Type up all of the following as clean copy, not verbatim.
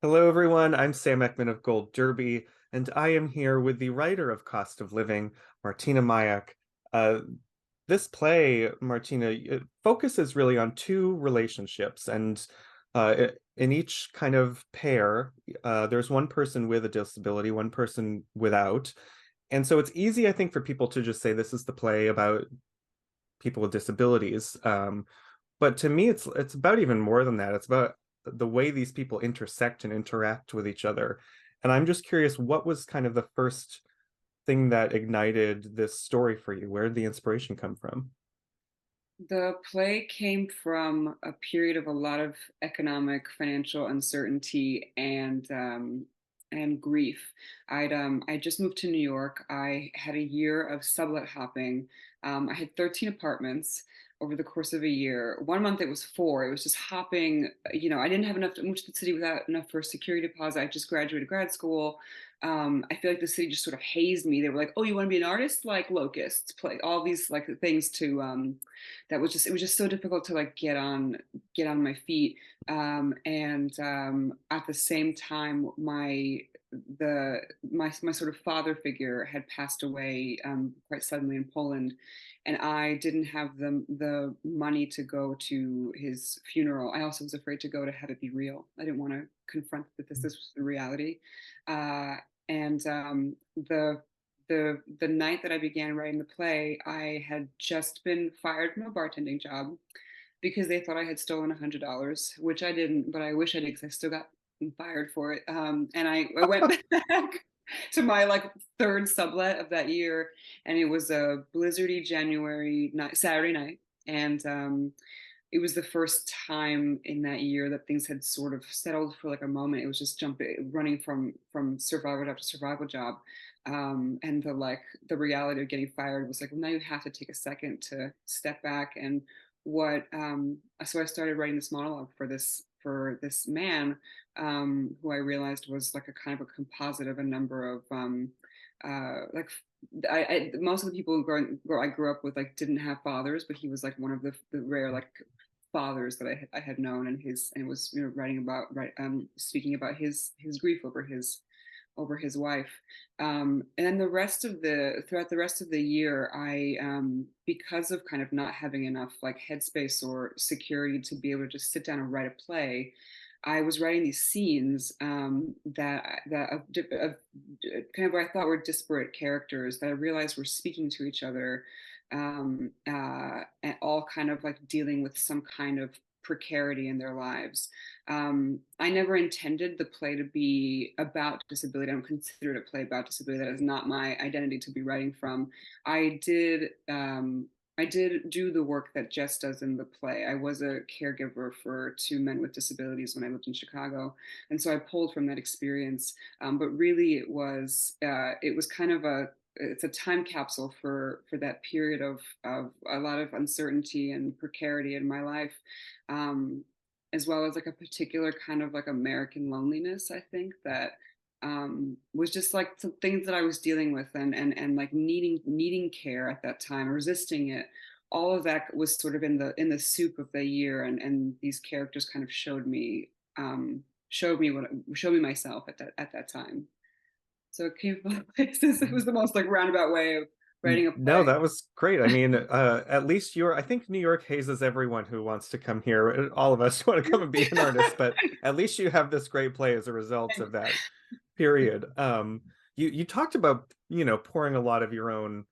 Hello, everyone. I'm Sam Eckmann of Gold Derby, and I am here with the writer of Cost of Living, Martyna Majok. Uh, this play, Martina, it focuses really on two relationships, and in each kind of pair, there's one person with a disability, one person without. And so it's easy, I think, for people to just say this is the play about people with disabilities. But to me, it's about even more than that. It's about the way these people intersect and interact with each other. And I'm just curious, what was kind of the first thing that ignited this story for you? Where did the inspiration come from? The play came from a period of a lot of economic, financial uncertainty and grief. I just moved to New York. I had a year of sublet hopping. I had 13 apartments over the course of a year. One month it was four. It was just hopping. I didn't have enough to move to the city without enough for a security deposit. I just graduated grad school. I feel like the city just sort of hazed me. They were like, "Oh, you want to be an artist? Like locusts, play all these like things to." That was just it was just so difficult to like get on my feet. And at the same time, my sort of father figure had passed away quite suddenly in Poland, and I didn't have the money to go to his funeral. I also was afraid to go to have it be real. I didn't want to confront that this was the reality. And the night that I began writing the play, I had just been fired from a bartending job because they thought I had stolen $100, which I didn't, but I wish I did because I still got fired for it. And I went back to my like third sublet of that year, and it was a blizzardy January night, Saturday night, and it was the first time in that year that things had sort of settled for like a moment. It was just jumping, running from survival job to survival job, and the reality of getting fired was like, well, now you have to take a second to step back. And what so I started writing this monologue for this man, who I realized was like a kind of a composite of a number of like most of the people I grew up with like didn't have fathers, but he was like one of the rare like fathers that I had known, and was writing about speaking about his grief over his wife. And then throughout the rest of the year, I because of kind of not having enough like headspace or security to be able to just sit down and write a play, I was writing these scenes of kind of what I thought were disparate characters that I realized were speaking to each other, and all kind of like dealing with some kind of precarity in their lives. I never intended the play to be about disability. I don't consider it a play about disability. That is not my identity to be writing from. I did. I did do the work that Jess does in the play. I was a caregiver for two men with disabilities when I lived in Chicago, and so I pulled from that experience. But really, it was kind of it's a time capsule for that period of a lot of uncertainty and precarity in my life, um, as well as like a particular kind of like American loneliness. I think that was just like some things that I was dealing with, and like needing care at that time, resisting it. All of that was sort of in the soup of the year, and these characters kind of showed me myself at that time. So it came from places. It was the most like roundabout way of writing a No, play. that was great. I mean, at least I think New York hazes everyone who wants to come here. All of us want to come and be an artist, but at least you have this great play as a result of that period. You talked about, pouring a lot of your own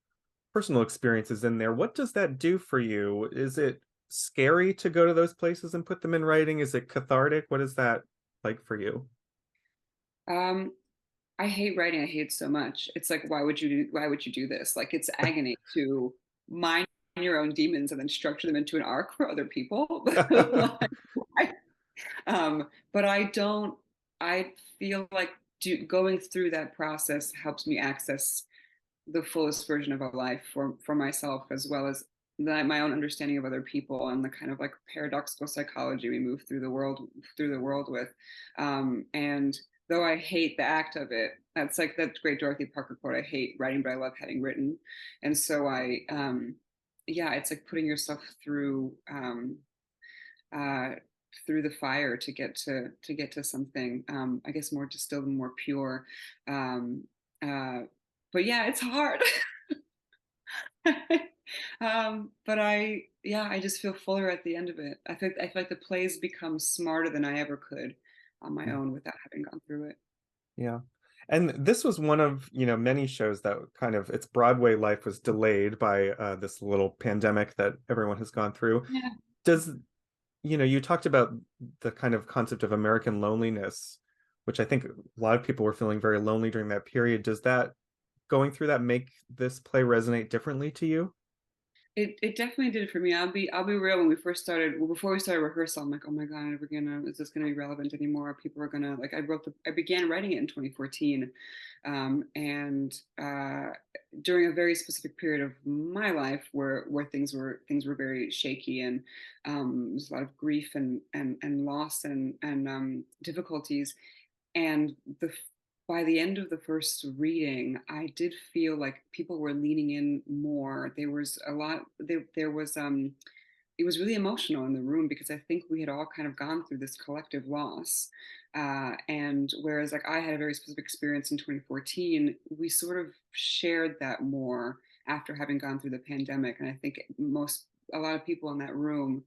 personal experiences in there. What does that do for you? Is it scary to go to those places and put them in writing? Is it cathartic? What is that like for you? Um, I hate writing. I hate it so much. It's like, why would you do this? Like, it's agony to mind your own demons and then structure them into an arc for other people. Like, why? But I don't. I feel like going through that process helps me access the fullest version of a life for myself, as well as my own understanding of other people and the kind of like paradoxical psychology we move through the world with. And though I hate the act of it, that's like that great Dorothy Parker quote, I hate writing but I love having written. And so yeah, it's like putting yourself uh through the fire to get to something, I guess more distilled and more pure. Um, uh, but yeah, it's hard. But yeah, I just feel fuller at the end of it. I feel like the plays become smarter than I ever could on my own without having gone through it. Yeah. And this was one of, many shows that kind of its Broadway life was delayed by this little pandemic that everyone has gone through. Yeah. Does, you talked about the kind of concept of American loneliness, which I think a lot of people were feeling very lonely during that period. Does that going through that make this play resonate differently to you? It definitely did for me. I'll be real. When we first started, well, before we started rehearsal, I'm like, oh my god, is this gonna be relevant anymore? People are gonna like. I began writing it in 2014, and during a very specific period of my life where things were very shaky, and there's a lot of grief and loss and difficulties. And by the end of the first reading, I did feel like people were leaning in more. There was a lot. There was it was really emotional in the room because I think we had all kind of gone through this collective loss. And whereas like I had a very specific experience in 2014, we sort of shared that more after having gone through the pandemic. And I think a lot of people in that room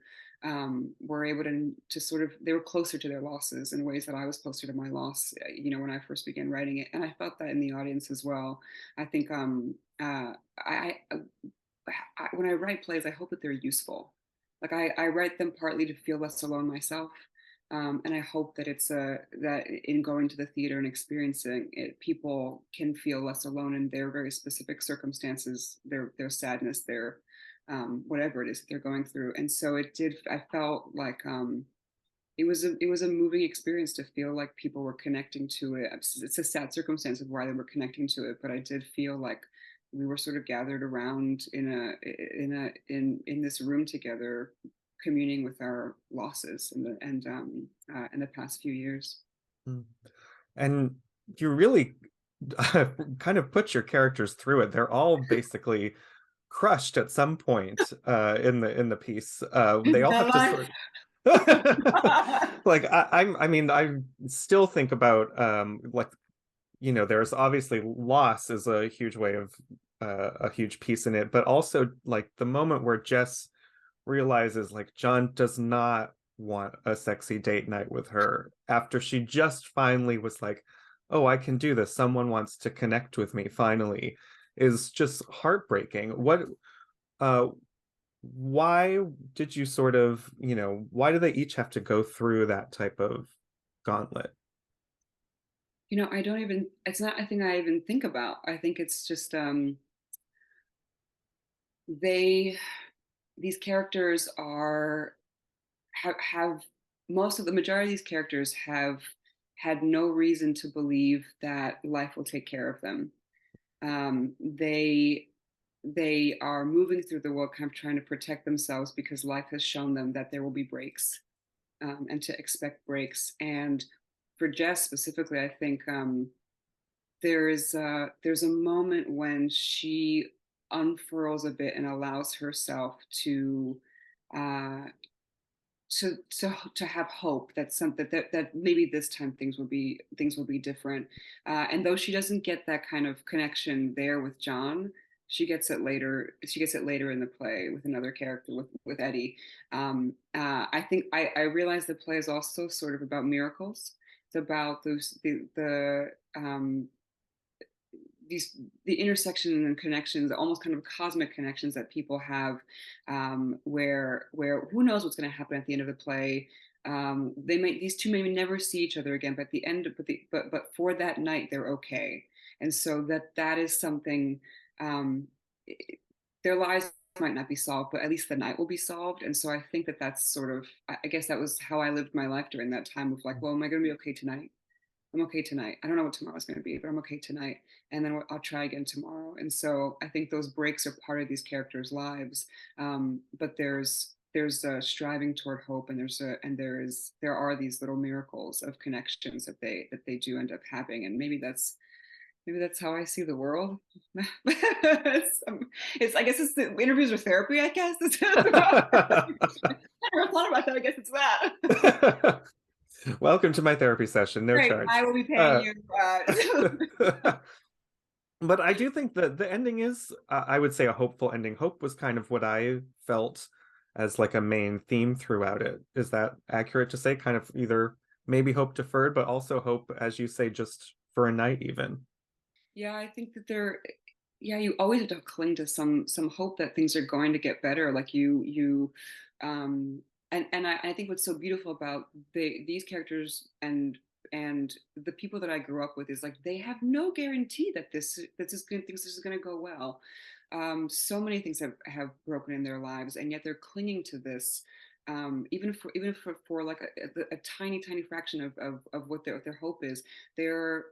were able to sort of, they were closer to their losses in ways that I was closer to my loss, when I first began writing it. And I felt that in the audience as well. I think when I write plays, I hope that they're useful. Like I write them partly to feel less alone myself. And I hope that that in going to the theater and experiencing it, people can feel less alone in their very specific circumstances, their sadness, their whatever it is that they're going through. And so it did. I felt like it was a moving experience to feel like people were connecting to it. It's a sad circumstance of why they were connecting to it, but I did feel like we were sort of gathered around in this room together, communing with our losses in the past few years. Mm. And you really kind of put your characters through it. They're all basically crushed at some point in the piece. They all The have to life. sort like I mean I still think about like there's obviously loss is a huge way of a huge piece in it, but also like the moment where Jess realizes like John does not want a sexy date night with her after she just finally was like, oh, I can do this. Someone wants to connect with me finally, is just heartbreaking. Uh why did you sort of, why do they each have to go through that type of gauntlet? I don't even, it's not a thing I even think about. I think it's just they these characters have most of the majority of these characters have had no reason to believe that life will take care of them. They are moving through the world kind of trying to protect themselves because life has shown them that there will be breaks, and to expect breaks. And for Jess specifically, I think there's a moment when she unfurls a bit and allows herself uh, to have hope that something that maybe this time things will be different. And though she doesn't get that kind of connection there with John, she gets it later. She gets it later in the play with another character with Eddie. I think I realize the play is also sort of about miracles. It's about these the intersection and connections, almost kind of cosmic connections that people have, where who knows what's going to happen at the end of the play. These two may never see each other again, but at the end, but for that night they're okay. And so that is something. Um, their lives might not be solved, but at least the night will be solved. And so I think that's sort of, I guess that was how I lived my life during that time of like, well, am I going to be okay tonight? I'm okay tonight. I don't know what tomorrow's going to be, but I'm okay tonight. And then I'll try again tomorrow. And so I think those breaks are part of these characters' lives. But there's a striving toward hope, and there are these little miracles of connections that they do end up having. And maybe that's how I see the world. I guess it's the interviews or therapy. I guess I don't know if thought about that. I guess it's that. Welcome to my therapy session, no Great. I charge. will be paying Uh, you. but I do think that the ending is, I would say, a hopeful ending. Hope was kind of what I felt as like a main theme throughout it. Is that accurate to say? Kind of either maybe hope deferred, but also hope, as you say, just for a night even. Yeah, I think that yeah, you always have to cling to some hope that things are going to get better. Like um, I think what's so beautiful about these characters and the people that I grew up with is like they have no guarantee that this is going to go well. So many things have broken in their lives, and yet they're clinging to this. For like a tiny fraction of what their hope is, they're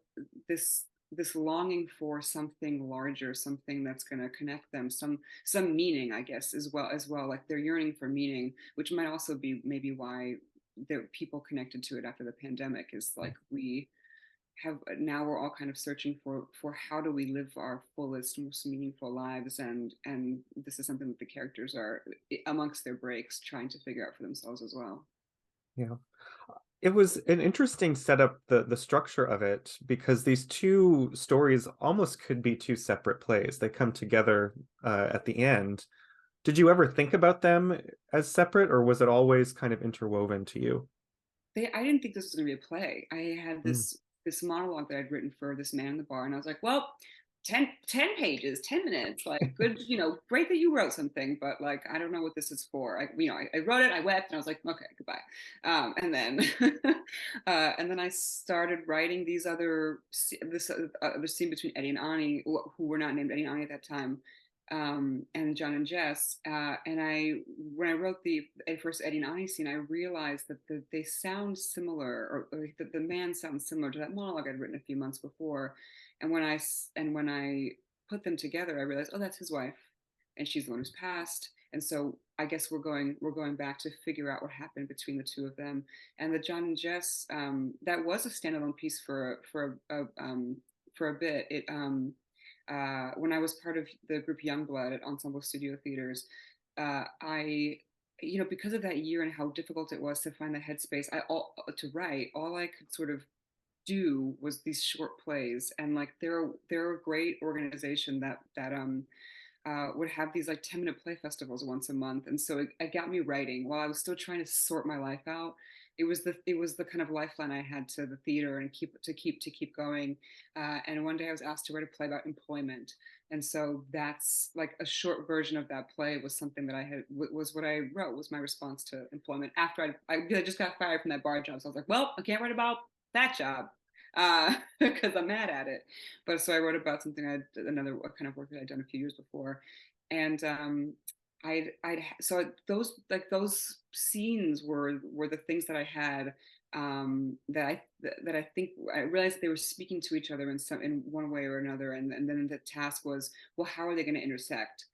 this this longing for something larger, something that's going to connect them, some meaning, I guess, as well. Like they're yearning for meaning, which might also be maybe why the people connected to it after the pandemic is like we have now we're all kind of searching for how do we live our fullest, most meaningful lives, and this is something that the characters are amongst their breaks trying to figure out for themselves as well. Yeah. It was an interesting setup, the structure of it, because these two stories almost could be two separate plays. They come together at the end. Did you ever think about them as separate, or was it always kind of interwoven to you? I didn't think this was going to be a play. I had Mm. this monologue that I'd written for this man in the bar, and I was like, well, 10 pages, 10 minutes, like good, great that you wrote something, but like I don't know what this is for. I wrote it, I wept, and I was like, okay, goodbye. And then and then I started writing these this other scene between Eddie and Ani, who were not named Eddie and Ani at that time, and John and Jess. And when I wrote the first Eddie and Ani scene, I realized that they sound similar, or that the man sounds similar to that monologue I'd written a few months before. And when I put them together, I realized, oh, that's his wife, and she's the one who's passed. And so I guess we're going back to figure out what happened between the two of them. And the John and Jess, that was a standalone piece for a bit. When I was part of the group Youngblood at Ensemble Studio Theaters, I because of that year and how difficult it was to find the headspace to write, all I could sort of do was these short plays, and like they're a great organization that would have these like 10-minute play festivals once a month, and so it got me writing while I was still trying to sort my life out. It was the kind of lifeline I had to the theater and keep going. And one day I was asked to write a play about employment, and so that's like a short version of that play was something that I had was what I wrote was my response to employment after I just got fired from that bar job. So I was like, well, I can't write about that job because I'm mad at it. But so I wrote about something another kind of work that I'd done a few years before, and so those scenes were the things that I had that I think I realized they were speaking to each other in one way or another, and then the task was, well, how are they going to intersect?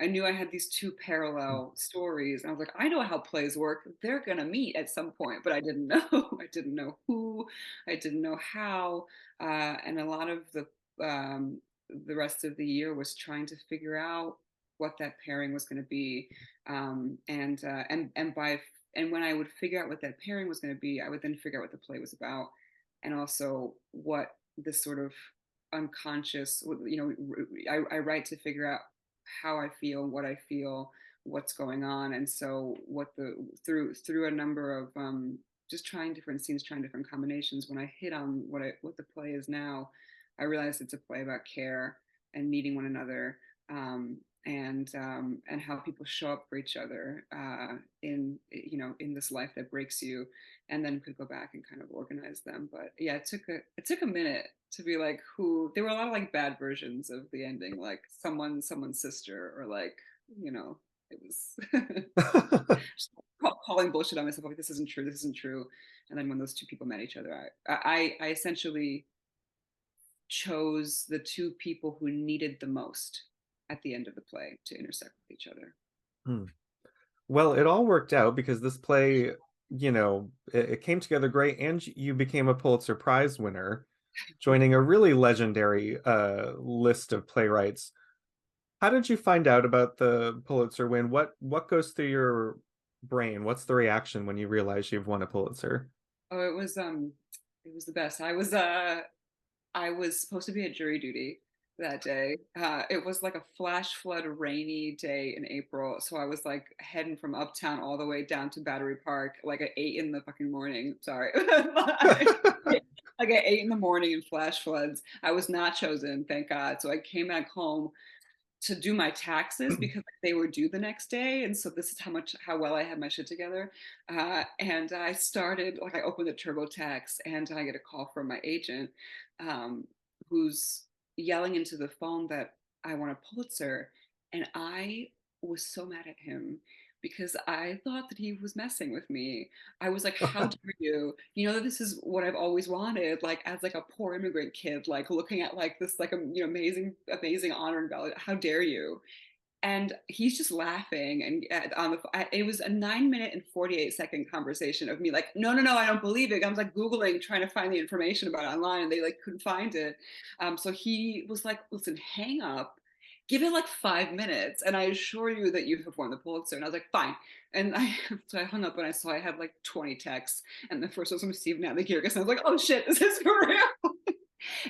I knew I had these two parallel stories, and I was like, I know how plays work. They're gonna meet at some point, but I didn't know. I didn't know who. I didn't know how. And a lot of the rest of the year was trying to figure out what that pairing was going to be. And when I would figure out what that pairing was going to be, I would then figure out what the play was about, and also what this sort of unconscious. I write to figure out how I feel, what I feel, what's going on, and so through a number of just trying different scenes, trying different combinations. When I hit on what the play is now, I realized it's a play about care and meeting one another, and how people show up for each other in this life that breaks you, and then could go back and kind of organize them. But yeah, it took a minute to be like who. There were a lot of like bad versions of the ending, like someone's sister, or like it was just calling bullshit on myself, like this isn't true, this isn't true. And then when those two people met each other, I essentially chose the two people who needed the most at the end of the play to intersect with each other. Hmm. Well, it all worked out because this play, it came together great, and you became a Pulitzer Prize winner, joining a really legendary list of playwrights. How did you find out about the Pulitzer win? What goes through your brain? What's the reaction when you realize you've won a Pulitzer? Oh, it was the best. I was supposed to be at jury duty that day. It was like a flash flood rainy day in April, so I was like heading from uptown all the way down to Battery Park like at 8 in the fucking morning. Sorry. Like at 8 in the morning in flash floods. I was not chosen, thank God. So I came back home to do my taxes because like, they were due the next day, and so this is how well I had my shit together. And I started like I opened the TurboTax, and I get a call from my agent, um, who's yelling into the phone that I want a Pulitzer, and I was so mad at him because I thought that he was messing with me. I was like, "How dare you? You know that this is what I've always wanted." Like as like a poor immigrant kid, like looking at like this like amazing honor and value. How dare you? And he's just laughing. And it was a 9 minute and 48-second conversation of me like, no, no, no, I don't believe it. I was like Googling, trying to find the information about it online, and they like couldn't find it. So he was like, listen, hang up, give it like 5 minutes, and I assure you that you have won the Pulitzer. And I was like, fine. And so I hung up, and I saw I had like 20 texts, and the first was from Steve Natalie Kyrgios, and I was like, oh shit, is this for real?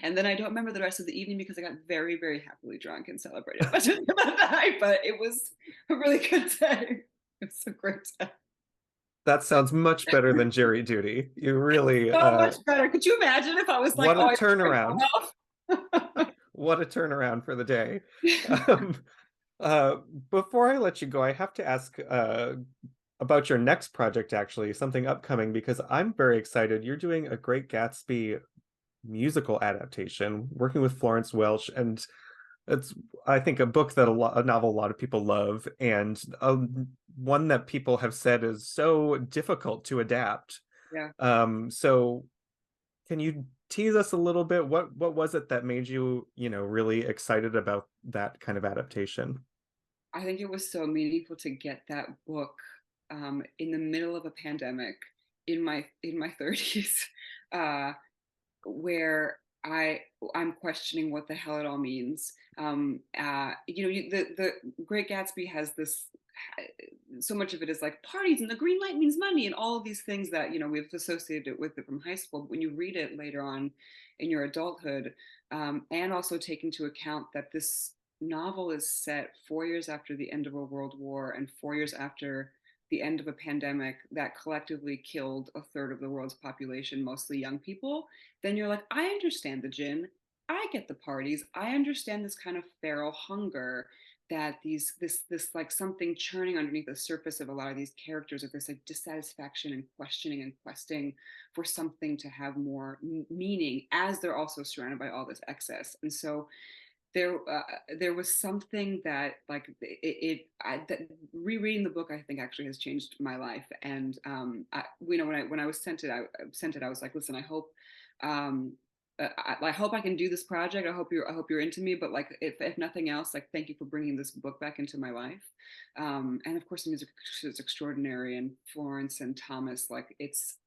And then I don't remember the rest of the evening because I got very, very happily drunk and celebrated much of that night. But it was a really good day. It was a great day. That sounds much better than jury duty. You really, So much better. Could you imagine if I was like, what a oh, I turnaround. off? What a turnaround for the day. Um, uh, Before I let you go, I have to ask about your next project, actually, something upcoming, because I'm very excited. You're doing a Great Gatsby musical adaptation, working with Florence Welch, and it's, I think, a book that a novel a lot of people love, and one that people have said is so difficult to adapt. Yeah. So can you tease us a little bit? What was it that made you, really excited about that kind of adaptation? I think it was so meaningful to get that book in the middle of a pandemic in my 30s. Uh, where I'm questioning what the hell it all means. The Great Gatsby has this. So much of it is like parties and the green light means money and all of these things that we've associated with it from high school. But when you read it later on in your adulthood, and also take into account that this novel is set 4 years after the end of a world war and 4 years after the end of a pandemic that collectively killed a third of the world's population, mostly young people, then you're like, I understand the gin. I get the parties. I understand this kind of feral hunger that this like something churning underneath the surface of a lot of these characters, of this like dissatisfaction and questioning and questing for something to have more meaning as they're also surrounded by all this excess. And so there was something that like that rereading the book I think actually has changed my life. And when I was sent it, I was like, listen, um, I hope I can do this project. I hope you're into me. But like, if nothing else, like, thank you for bringing this book back into my life. And of course, the music is extraordinary. And Florence and Thomas, like,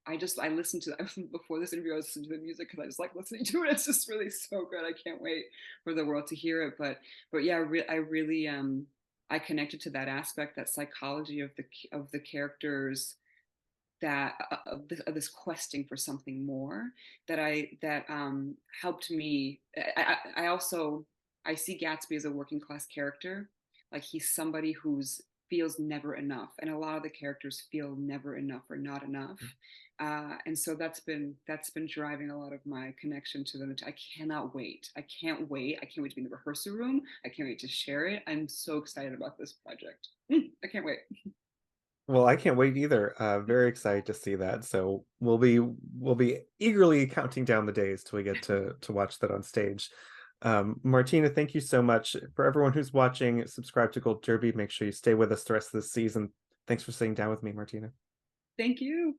I listened to before this interview. I was listening to the music because I just like listening to it. It's just really so good. I can't wait for the world to hear it. But yeah, I really I connected to that aspect, that psychology of the characters, that of this questing for something more, that helped me. I also I see Gatsby as a working class character. Like, he's somebody who's feels never enough, and a lot of the characters feel never enough or not enough. And so that's been driving a lot of my connection to them. I cannot wait. I can't wait. I can't wait to be in the rehearsal room. I can't wait to share it. I'm so excited about this project. I can't wait. Well, I can't wait either. Very excited to see that. So we'll be eagerly counting down the days till we get to watch that on stage. Martyna, thank you so much. For everyone who's watching, subscribe to Gold Derby. Make sure you stay with us the rest of the season. Thanks for sitting down with me, Martyna. Thank you.